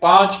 5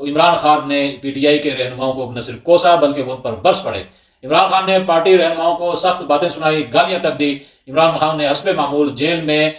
تو عمران خان نے P T I کے رہنماؤں کو نہ صرف کوسا بلکہ وہ ان پر برس پڑے۔ عمران خان نے پارٹی رہنماؤں کو سخت باتیں سنائی، گالیاں تک دی۔ عمران خان نے حسب معمول جیل میں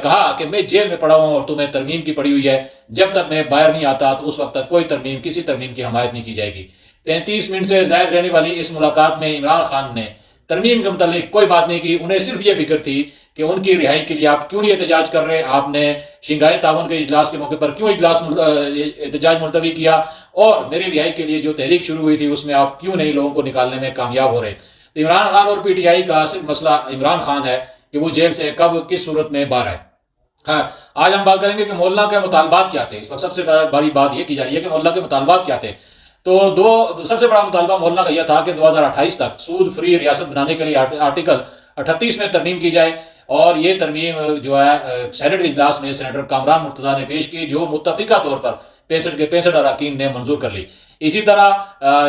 کہا کہ میں جیل میں پڑا ہوں اور تمہیں ترمیم کی پڑی ہوئی ہے، جب تک میں باہر نہیں آتا تو اس وقت تک کوئی ترمیم، کسی ترمیم کی حمایت نہیں کی جائے گی۔ 33 منٹ سے زائد رہنے والی اس ملاقات میں عمران خان نے ترمیم کے متعلق کوئی بات نہیں کی۔ انہیں صرف یہ فکر تھی کہ ان کی رہائی کے لیے آپ کیوں نہیں احتجاج کر رہے، آپ نے شنگھائی تعاون کے اجلاس کے موقع پر کیوں احتجاج ملتوی کیا، اور میری رہائی کے لیے جو تحریک شروع ہوئی تھی اس میں آپ کیوں نہیں لوگوں کو نکالنے میں کامیاب ہو رہے۔ عمران خان اور پی ٹی آئی کا صرف مسئلہ عمران خان ہے کہ وہ جیل سے کب کس صورت میں باہر آئے۔ ہاں، آج ہم بات کریں گے کہ مولانا کے مطالبات کیا تھے۔ اس وقت سب سے بڑی بات یہ کی جا رہی ہے کہ مولانا کے مطالبات کیا تھے۔ تو سب سے بڑا مطالبہ مولانا کا یہ تھا کہ 2028 تک سود فری ریاست بنانے کے لیے آرٹیکل 38 میں ترمیم کی جائے، اور یہ ترمیم جو ہے سینٹ اجلاس میں سینیٹر کامران مرتضیٰ نے پیش کی، جو متفقہ طور پر 65 کے 65 اراکین نے منظور کر لی۔ اسی طرح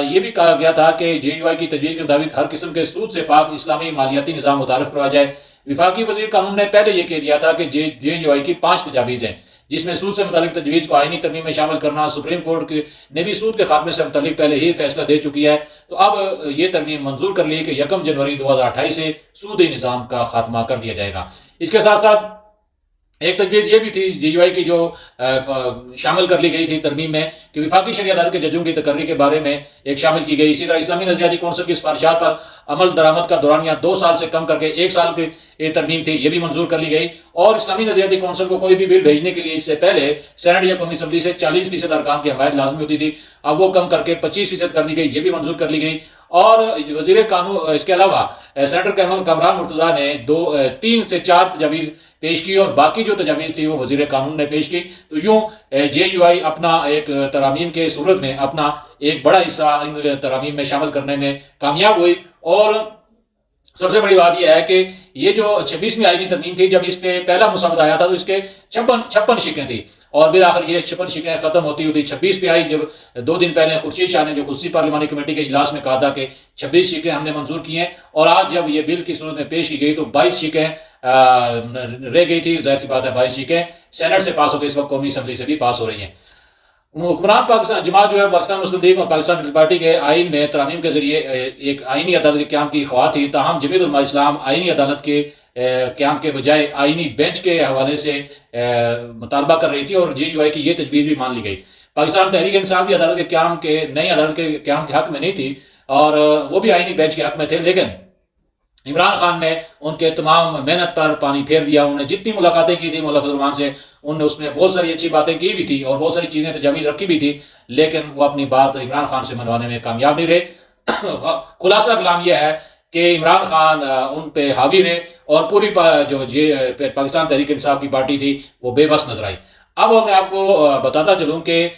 یہ بھی کہا گیا تھا کہ جے یو آئی کی تجویز کے مطابق ہر قسم کے سود سے پاک اسلامی مالیاتی نظام متعارف کروایا جائے۔ وفاقی وزیر قانون نے پہلے یہ کہہ دیا تھا کہ جے یو آئی کی 5 تجاویز ہیں، جس میں سود سے متعلق تجویز کو آئینی ترمیم میں شامل کرنا۔ سپریم کورٹ نے بھی سود کے خاتمے سے متعلق پہلے ہی فیصلہ دے چکی ہے، تو اب یہ ترمیم منظور کر لی کہ 1 جنوری 2028 سے سودی نظام کا خاتمہ کر دیا جائے گا۔ اس کے ساتھ ساتھ ایک تجویز یہ بھی تھی جے یو آئی کی جو شامل کر لی گئی تھی ترمیم میں، کہ وفاقی شرعی عدالت کے ججوں کی تقرری کے بارے میں ایک شامل کی گئی۔ اسی طرح اسلامی نظریاتی کونسل کی سفارشات پر عمل درآمد کا دورانیہ 2 سال سے کم کر کے 1 سال کی یہ ترمیم تھی، یہ بھی منظور کر لی گئی۔ اور اسلامی نظریاتی کونسل کو کوئی بھی بل بھیجنے کے لیے اس سے پہلے سینٹ یا قومی اسمبلی سے 40% ارکان کی حمایت لازمی ہوتی تھی، اب وہ کم کر کے 25% کر دی گئی، یہ بھی منظور کر لی گئی۔ اور وزیر قانون اس کے علاوہ سینیٹر کامران مرتضیٰ نے 3 سے 4 تجاویز پیش کی، اور باقی جو تجاویز تھی وہ وزیر قانون نے پیش کی۔ تو یوں جے یو آئی اپنا ایک ترامیم کے صورت میں اپنا ایک بڑا حصہ ان ترامیم میں شامل کرنے میں کامیاب ہوئی۔ اور سب سے بڑی بات یہ ہے کہ یہ جو 26ویں آئینی ترمیم تھی، جب اس پہ پہلا مسودہ آیا تھا تو اس کے 56 شقیں تھی، اور بالآخر یہ 56 شقیں ختم ہوتی ہوتی 26 پہ آئی، جب 2 دن پہلے خورشید شاہ نے جو خصوصی پارلیمانی کمیٹی کے اجلاس میں کہا تھا کہ 26 شقیں ہم نے منظور کی ہیں، اور آج جب یہ بل کی صورت میں پیش کی گئی تو 22 شقیں رہ گئی تھی۔ ظاہر سی بات ہے 22 شقیں سینٹ سے پاس ہو گئی، اس وقت قومی اسمبلی سے بھی پاس ہو رہی ہیں۔ حکمران پاکستان جماعت جو ہے پاکستان مسلم لیگ اور پاکستان پیپلز پارٹی کے آئین میں ترامیم کے ذریعے ایک آئینی عدالت کے قیام کی خواہاں تھی، تاہم جمعیت علماء اسلام آئینی عدالت کے قیام کے بجائے آئینی بینچ کے حوالے سے مطالبہ کر رہی تھی، اور جے یو آئی کی یہ تجویز بھی مان لی گئی۔ پاکستان تحریک انصاف بھی عدالت کے قیام کے نئی عدالت کے قیام کے حق میں نہیں تھی، اور وہ بھی آئینی بینچ کے حق میں تھے، لیکن عمران خان نے ان کے تمام محنت پر پانی پھیر دیا۔ انہوں نے جتنی ملاقاتیں کی تھی مولا فضل الرحمان سے، انہوں نے اس میں بہت ساری اچھی باتیں کی بھی تھی اور بہت ساری چیزیں تجاویز رکھی بھی تھی، لیکن وہ اپنی بات عمران خان سے منوانے میں کامیاب نہیں رہے۔ خلاصہ کلام یہ ہے کہ عمران خان ان پہ حاوی رہے، اور پوری جو پاکستان تحریک انصاف کی پارٹی تھی وہ بے بس نظر آئی۔ اب میں آپ کو بتاتا چلوں کہ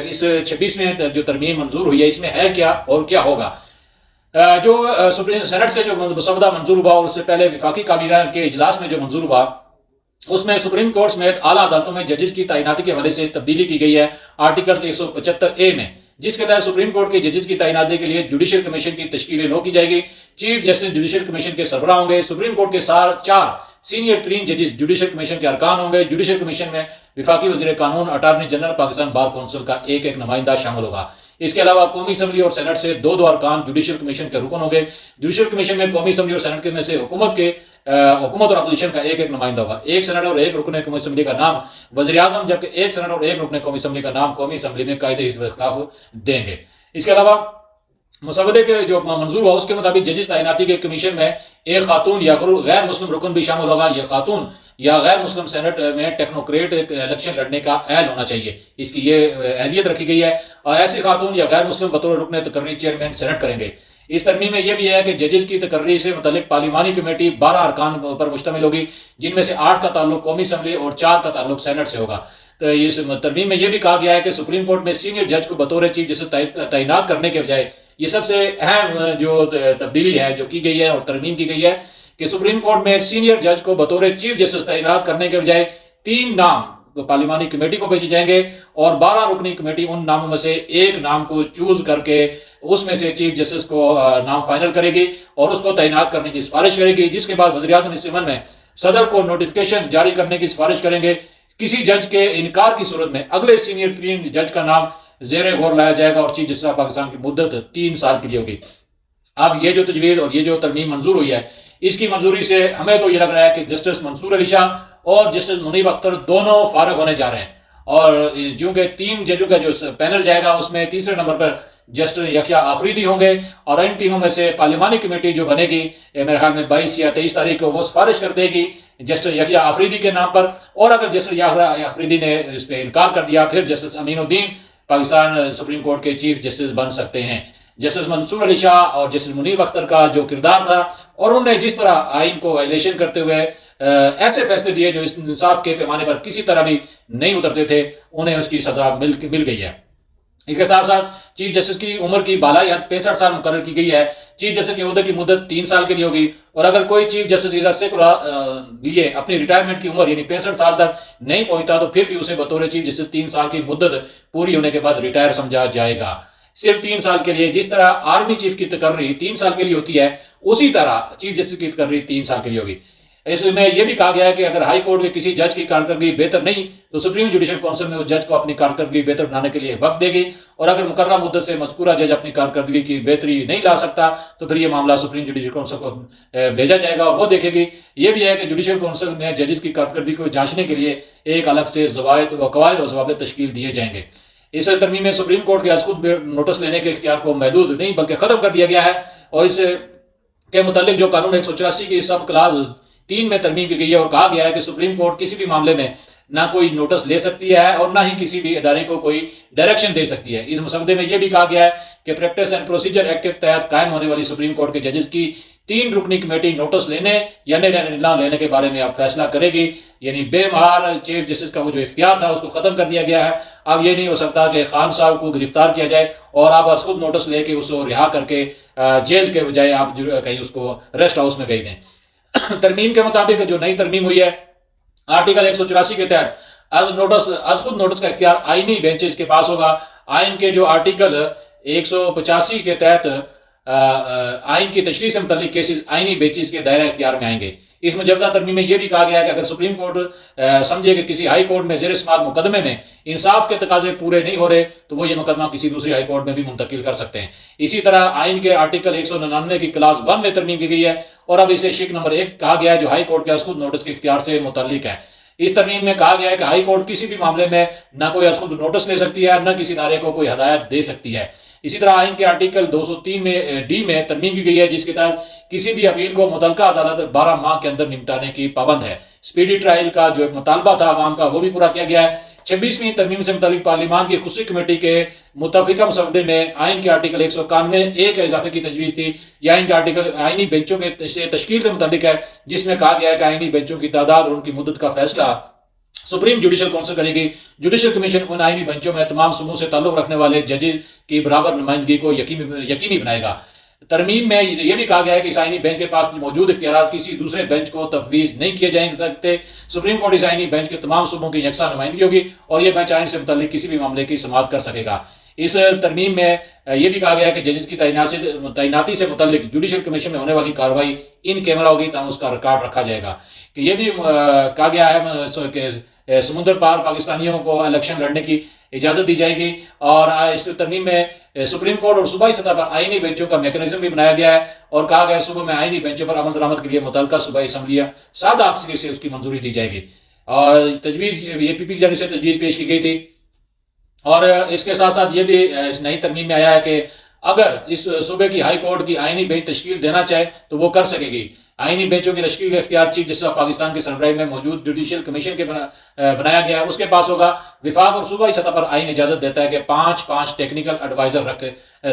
اس 26ویں جو ترمیم منظور ہوئی ہے اس میں ہے کیا اور کیا ہوگا۔ جو سینٹ سے جو مسودہ منظور ہوا، اور اس سے پہلے وفاقی کابینہ کے اجلاس میں جو منظور ہوا، اس میں سپریم کورٹ سمیت اعلیٰ عدالتوں میں ججز کی تعیناتی کے حوالے سے تبدیلی کی گئی ہے آرٹیکل 175A میں، جس کے تحت سپریم کورٹ کے ججز کی تعیناتی کے لیے جوڈیشل کمیشن کی تشکیل نو کی جائے گی۔ چیف جسٹس جوڈیشل کمیشن کے سربراہ ہوں گے۔ سپریم کورٹ کے 4 سینئر ترین ججز جوڈیشل کمیشن کے ارکان ہوں گے۔ جوڈیشل کمیشن میں وفاقی وزیر قانون، attorney general, Pakistan bar council کا ایک نمائندہ شامل ہوگا۔ اس کے علاوہ قومی اسمبلی اور سینٹ سے 2 ارکان جوڈیشل کمیشن کے رکن ہوں گے۔ جوڈیشل کمیشن میں قومی اسمبلی اور سینٹ کے میں سے حکومت اور اپوزیشن کا ایک نمائندہ ہوگا۔ ایک سینٹ اور ایک رکن قومی اسمبلی کا نام وزیر اعظم، جبکہ ایک سینٹ اور ایک رکن قومی اسمبلی کا نام قومی اسمبلی میں قائد حزب اختلاف دیں گے۔ اس کے علاوہ مسودے کے جو منظور ہوا اس کے مطابق ججز تعیناتی کے کمیشن میں ایک خاتون یا غیر مسلم رکن بھی شامل ہوگا۔ یہ خاتون یا غیر مسلم سینٹ میں ٹیکنوکریٹ الیکشن لڑنے کا اہل ہونا چاہیے، اس کی یہ اہلیت رکھی گئی ہے، اور ایسی خاتون یا غیر مسلم بطور رکن تقرری چیئرمین سینٹ کریں گے۔ اس ترمیم میں یہ بھی ہے کہ ججز کی تقرری سے متعلق پارلیمانی کمیٹی 12 ارکان پر مشتمل ہوگی، جن میں سے 8 کا تعلق قومی اسمبلی اور 4 کا تعلق سینٹ سے ہوگا۔ تو اس ترمیم میں یہ بھی کہا گیا ہے کہ سپریم کورٹ میں سینئر جج کو بطور چیف جسٹس تعینات کرنے کے بجائے، یہ سب سے اہم جو تبدیلی ہے جو کی گئی ہے اور ترمیم کی گئی ہے، کہ سپریم کورٹ میں سینئر جج کو بطور چیف جسٹس تعینات کرنے کے بجائے 3 نام پارلیمانی کمیٹی کو بھیجے جائیں گے، اور 12 رکنی کمیٹی ان ناموں میں سے ایک نام کو چوز کر کے اس میں سے چیف جسٹس کو نام فائنل کرے گی اور اس کو تعینات کرنے کی سفارش کرے گی، جس کے بعد وزیر اعظم اس ضمن میں صدر کو نوٹیفکیشن جاری کرنے کی سفارش کریں گے۔ کسی جج کے انکار کی صورت میں اگلے سینئر ترین جج کا نام زیر غور لایا جائے گا اور چیف جسٹس آف پاکستان کی مدت 3 سال کے لیے ہوگی۔ اب یہ جو تجویز اور یہ جو ترمیم منظور ہوئی ہے، اس کی منظوری سے ہمیں تو یہ لگ رہا ہے کہ جسٹس منصور علی شاہ اور جسٹس منیب اختر دونوں فارغ ہونے جا رہے ہیں، اور چونکہ 3 ججوں کا جو پینل جائے گا اس میں تیسرے نمبر پر جسٹس یحییٰ آفریدی ہوں گے، اور ان تینوں میں سے پارلیمانی کمیٹی جو بنے گی میرے خیال میں 22 یا 23 تاریخ کو وہ سفارش کر دے گی جسٹس یحییٰ آفریدی کے نام پر، اور اگر جسٹس یحییٰ آفریدی نے اس پہ انکار کر دیا پھر جسٹس امین الدین پاکستان سپریم کورٹ کے چیف جسٹس بن سکتے ہیں۔ جسٹس منصور علی شاہ اور جسٹس منیب اختر کا جو کردار تھا، اور انہوں نے جس طرح آئین کو وائلیشن کرتے ہوئے ایسے فیصلے دیے جو اس انصاف کے پیمانے پر کسی طرح بھی نہیں اترتے تھے، انہیں اس کی سزا مل گئی ہے۔ اس کے ساتھ ساتھ چیف جسٹس کی عمر کی بالائی حد 65 سال مقرر کی گئی ہے۔ چیف جسٹس کے عہدے کی مدت 3 سال کے لیے ہوگی، اور اگر کوئی چیف جسٹس سے لیے اپنی ریٹائرمنٹ کی عمر یعنی 65 سال تک نہیں پہنچتا تو پھر بھی اسے بطور چیف جسٹس 3 سال کی مدت پوری ہونے کے بعد ریٹائر سمجھا جائے گا، صرف 3 سال کے لیے۔ جس طرح آرمی چیف کی تقرری 3 سال کے لیے ہوتی ہے، اسی طرح چیف جسٹس کی تقرری 3 سال کے لیے ہوگی۔ اس میں یہ بھی کہا گیا ہے کہ اگر ہائی کورٹ کے کسی جج کی کارکردگی بہتر نہیں تو سپریم جوڈیشل کونسل میں اس جج کو اپنی کارکردگی بہتر بنانے کے لیے وقت دے گی، اور اگر مقررہ مدت سے مذکورہ جج اپنی کارکردگی کی بہتری نہیں لا سکتا تو پھر یہ معاملہ سپریم جوڈیشل کونسل کو بھیجا جائے گا اور وہ دیکھے گی۔ یہ بھی ہے کہ جوڈیشل کونسل میں ججز کی کارکردگی کو جانچنے کے لیے ایک الگ سے قواعد و ضوابط تشکیل دیے جائیں گے۔ اس ترمیم میں سپریم کورٹ کے از خود نوٹس لینے کے اختیار کو محدود نہیں بلکہ ختم کر دیا گیا ہے، اور اس کے متعلق جو قانون 184 کی سب کلاز 3 میں ترمیم کی گئی ہے، اور کہا گیا ہے کہ سپریم کورٹ کسی بھی معاملے میں نہ کوئی نوٹس لے سکتی ہے اور نہ ہی کسی بھی ادارے کو کوئی ڈائریکشن دے سکتی ہے۔ اس مسودے میں یہ بھی کہا گیا ہے کہ پریکٹس اینڈ پروسیجر ایکٹ کے تحت قائم ہونے والی سپریم کورٹ کے ججز کی 3 رکنی کمیٹی نوٹس لینے یا نہ لینے کے بارے میں اب فیصلہ کرے گی، یعنی بے مہار چیف جسٹس کا وہ جو اختیار تھا اس کو ختم کر دیا گیا ہے۔ اب یہ نہیں ہو سکتا کہ خان صاحب کو گرفتار کیا جائے اور آپ از خود نوٹس لے کے اس کو رہا کر کے جیل کے بجائے آپ کہیں اس کو ریسٹ ہاؤس میں بھیج دیں۔ ترمیم کے مطابق جو نئی ترمیم ہوئی ہے، آرٹیکل 184 کے تحت از خود نوٹس کا اختیار آئینی بینچز کے پاس ہوگا۔ آئین کے جو آرٹیکل 185 کے تحت آئین کی تشریح سے متعلق کیسز آئینی بینچز کے دائرہ اختیار میں آئیں گے۔ اس مجوزہ ترمیم میں یہ بھی کہا گیا ہے کہ اگر سپریم کورٹ سمجھے کہ کسی ہائی کورٹ میں زیر سماعت مقدمے میں انصاف کے تقاضے پورے نہیں ہو رہے تو وہ یہ مقدمہ کسی دوسری ہائی کورٹ میں بھی منتقل کر سکتے ہیں۔ اسی طرح آئین کے آرٹیکل 199 کی کلاس 1 میں ترمیم کی گئی ہے، اور اب اسے شق نمبر 1 کہا گیا ہے جو ہائی کورٹ کے از خود نوٹس کے اختیار سے متعلق ہے۔ اس ترمیم میں کہا گیا ہے کہ ہائی کورٹ کسی بھی معاملے میں نہ کوئی از خود نوٹس لے سکتی ہے نہ کسی ادارے کو کوئی ہدایت دے سکتی ہے۔ اسی طرح آئین کے آرٹیکل 203 میں ڈی میں ترمیم کی گئی ہے جس کے تحت کسی بھی اپیل کو متعلقہ عدالت 12 ماہ کے اندر نمٹانے کی پابند ہے۔ سپیڈی ٹرائل کا جو ایک مطالبہ تھا عوام کا وہ بھی پورا کیا گیا ہے۔ 26ویں ترمیم سے متعلق پارلیمان کی خصوصی کمیٹی کے متفقہ مسودے میں آئین کے آرٹیکل 191 ایک اضافے کی تجویز تھی۔ یہ آئین کے آرٹیکل آئینی بینچوں کے تشکیل سے متعلق ہے، جس میں کہا گیا ہے کہ آئینی بینچوں کی تعداد اور ان کی مدت کا فیصلہ سپریم جوڈیشل کونسل کرے گی۔ جوڈیشل کمیشن ان آئینی بینچوں میں تمام صوبوں سے تعلق رکھنے والے ججز کی برابر نمائندگی کو یقینی بنائے گا۔ ترمیم میں یہ بھی کہا گیا ہے کہ اس آئینی بینچ کے پاس موجود اختیارات کسی دوسرے بینچ کو تفویض نہیں کیے جائیں سکتے۔ سپریم کورٹ اس آئینی بینچ کے تمام صوبوں کی یکساں نمائندگی ہوگی اور یہ بینچ آئین سے متعلق کسی بھی معاملے کی سماعت کر سکے گا۔ اس ترمیم میں یہ بھی کہا گیا ہے کہ ججز کی تعیناتی سے متعلق جوڈیشل کمیشن میں ہونے والی کارروائی ان کیمرہ ہوگی تاکہ اس کا ریکارڈ رکھا جائے گا۔ کہ یہ بھی کہا گیا ہے کہ سمندر پار پاکستانیوں کو الیکشن لڑنے کی اجازت دی جائے گی، اور اس ترمیم میں سپریم کورٹ اور صوبائی سطح پر آئینی بینچوں کا میکنزم بھی بنایا گیا ہے، اور کہا گیا ہے صوبوں میں آئینی بینچوں پر عمل درآمد کے لیے متعلقہ صوبائی اسمبلیاں سادہ اکثریت سے اس کی منظوری دی جائے گی۔ اور تجویز یہ پی پی کی جانب سے تجویز پیش کی گئی تھی، اور اس کے ساتھ ساتھ یہ بھی اس نئی ترمیم میں آیا ہے کہ اگر اس صوبے کی ہائی کورٹ کی آئینی بینچ تشکیل دینا چاہے تو وہ کر سکے گی۔ آئینی بینچوں کی تشکیل کا اختیار چیف جسٹس آف پاکستان کے سربراہی میں موجود جوڈیشل کمیشن کے بنایا گیا ہے، اس کے پاس ہوگا۔ وفاق اور صوبائی سطح پر آئین اجازت دیتا ہے کہ 5 ٹیکنیکل ایڈوائزر رکھ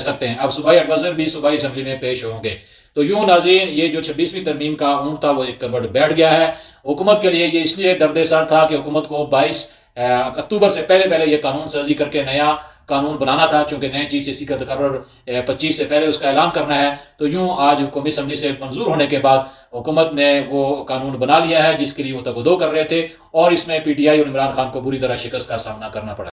سکتے ہیں۔ اب صوبائی ایڈوائزر بھی صوبائی اسمبلی میں پیش ہوں گے۔ تو یوں ناظرین، یہ جو 26ویں ترمیم کا اونٹ تھا وہ ایک کروٹ بیٹھ گیا ہے۔ حکومت کے لیے یہ اس لیے درد سر تھا کہ حکومت کو 22 اکتوبر سے پہلے یہ قانون سازی کر کے نیا قانون بنانا تھا، چونکہ نئے چیف جسٹس کا تقرر 25 سے پہلے اس کا اعلان کرنا ہے۔ تو یوں آج قومی اسمبلی سے منظور ہونے کے بعد حکومت نے وہ قانون بنا لیا ہے جس کے لیے وہ تگ و دو کر رہے تھے، اور اس میں پی ٹی آئی اور عمران خان کو بری طرح شکست کا سامنا کرنا پڑا۔